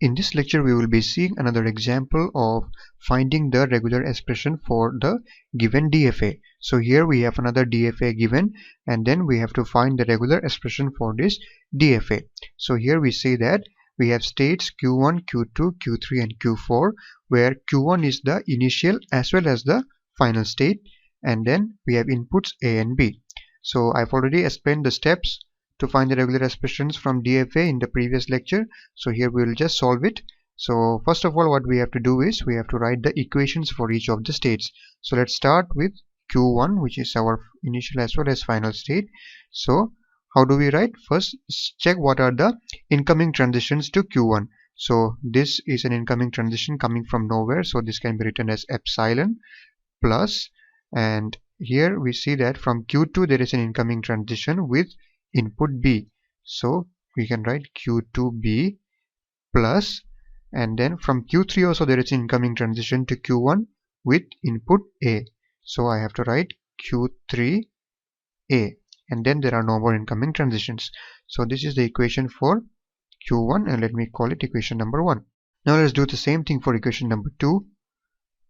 In this lecture, we will be seeing another example of finding the regular expression for the given DFA. So here we have another DFA given, and then we have to find the regular expression for this DFA. So here we say that we have states Q1, Q2, Q3 and Q4, where Q1 is the initial as well as the final state, and then we have inputs A and B. So I've already explained the steps to find the regular expressions from DFA in the previous lecture. So here we will just solve it. So first of all, what we have to do is we have to write the equations for each of the states. So let's start with Q1, which is our initial as well as final state. So how do we write? First, check what are the incoming transitions to Q1. So this is an incoming transition coming from nowhere, so this can be written as epsilon plus, and here we see that from Q2 there is an incoming transition with input B, so we can write Q2B plus, and then from Q3 also there is an incoming transition to Q1 with input A, so I have to write Q3A, and then there are no more incoming transitions. So this is the equation for Q1, and let me call it equation number 1. Now let's do the same thing for equation number 2,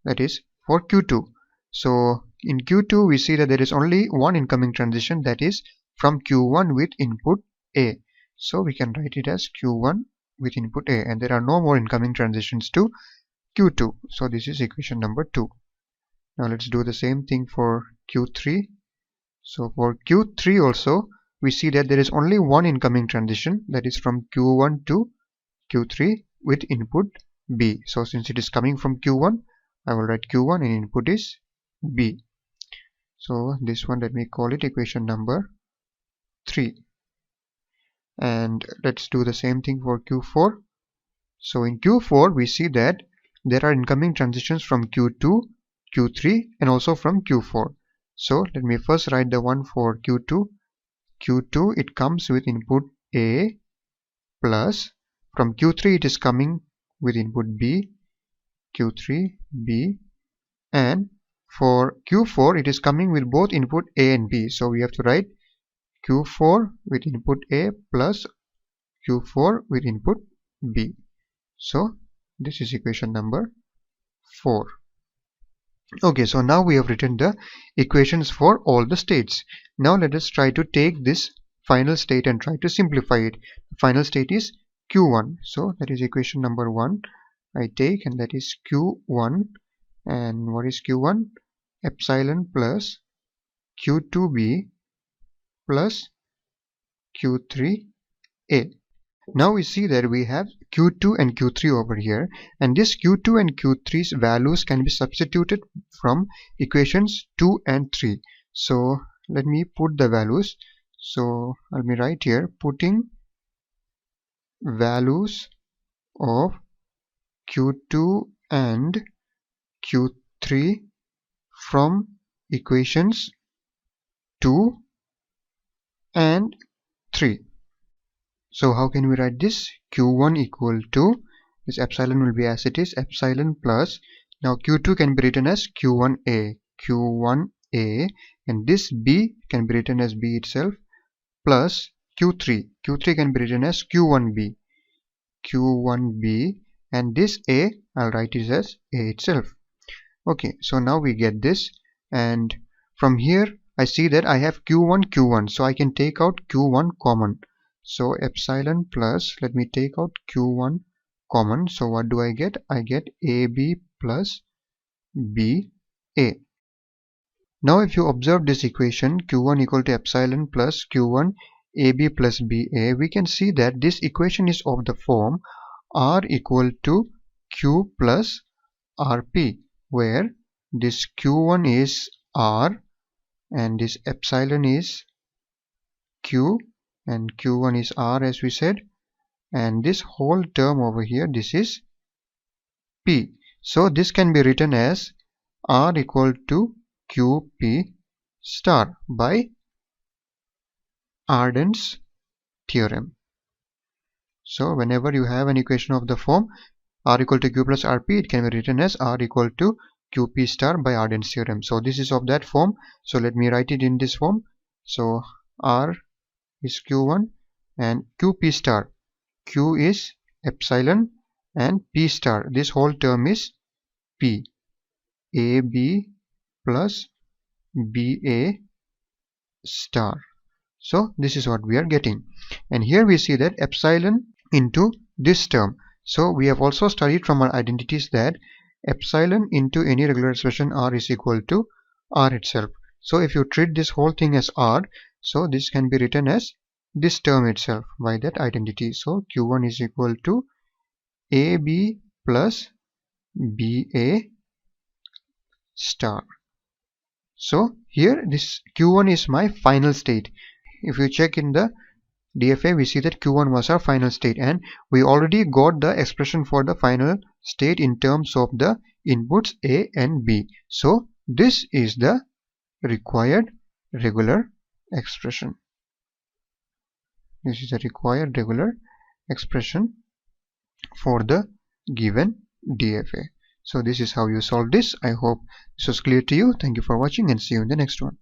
that is for Q2. So in Q2 we see that there is only one incoming transition, that is from Q1 with input A, so we can write it as Q1 with input A, and there are no more incoming transitions to Q2. So this is equation number 2. Now let's do the same thing for Q3. So for Q3 also we see that there is only one incoming transition, that is from Q1 to Q3 with input B. So since it is coming from Q1, I will write Q1 and input is B. So this one, let me call it equation number 3. And let's do the same thing for Q4. So in Q4 we see that there are incoming transitions from Q2, Q3 and also from Q4. So let me first write the one for Q2. Q2, it comes with input A plus, from Q3 it is coming with input B, Q3 B, and for Q4 it is coming with both input A and B, so we have to write Q4 with input A plus Q4 with input B. So this is equation number 4. Okay, so now we have written the equations for all the states. Now let us try to take this final state and try to simplify it. The final state is Q1, so that is equation number 1 I take, and that is Q1. And what is Q1? Epsilon plus Q2B plus Q3A. Now we see that we have Q2 and Q3 over here, and this Q2 and Q3's values can be substituted from equations 2 and 3. So let me put the values. So let me write here, putting values of Q2 and Q3 from equations 2 and 3. So how can we write this? Q1 equal to, this epsilon will be as it is, epsilon plus, now Q2 can be written as Q1A, and this B can be written as B itself, plus Q3 can be written as Q1B, and this A I'll write it as A itself. Okay, so now we get this, and from here I see that I have Q1, so I can take out Q1 common. So epsilon plus, let me take out Q1 common. So what do I get? I get AB plus BA. Now if you observe this equation, Q1 equal to epsilon plus Q1 AB plus BA, we can see that this equation is of the form R equal to Q plus RP, where this Q1 is R and this epsilon is Q and Q1 is R as we said, and this whole term over here, this is P. So this can be written as R equal to QP star by Arden's theorem. So whenever you have an equation of the form R equal to Q plus RP, it can be written as R equal to QP star by Arden's theorem. So this is of that form, so let me write it in this form. So R is Q1 and QP star, Q is epsilon and P star. This whole term is P. AB plus BA star. So this is what we are getting. And here we see that epsilon into this term. So we have also studied from our identities that epsilon into any regular expression R is equal to R itself. So if you treat this whole thing as R, so this can be written as this term itself by that identity. So Q1 is equal to AB plus BA star. So here this Q1 is my final state. If you check in the DFA, we see that Q1 was our final state, and we already got the expression for the final state in terms of the inputs A and B. So this is the required regular expression. This is the required regular expression for the given DFA. So this is how you solve this. I hope this was clear to you. Thank you for watching and see you in the next one.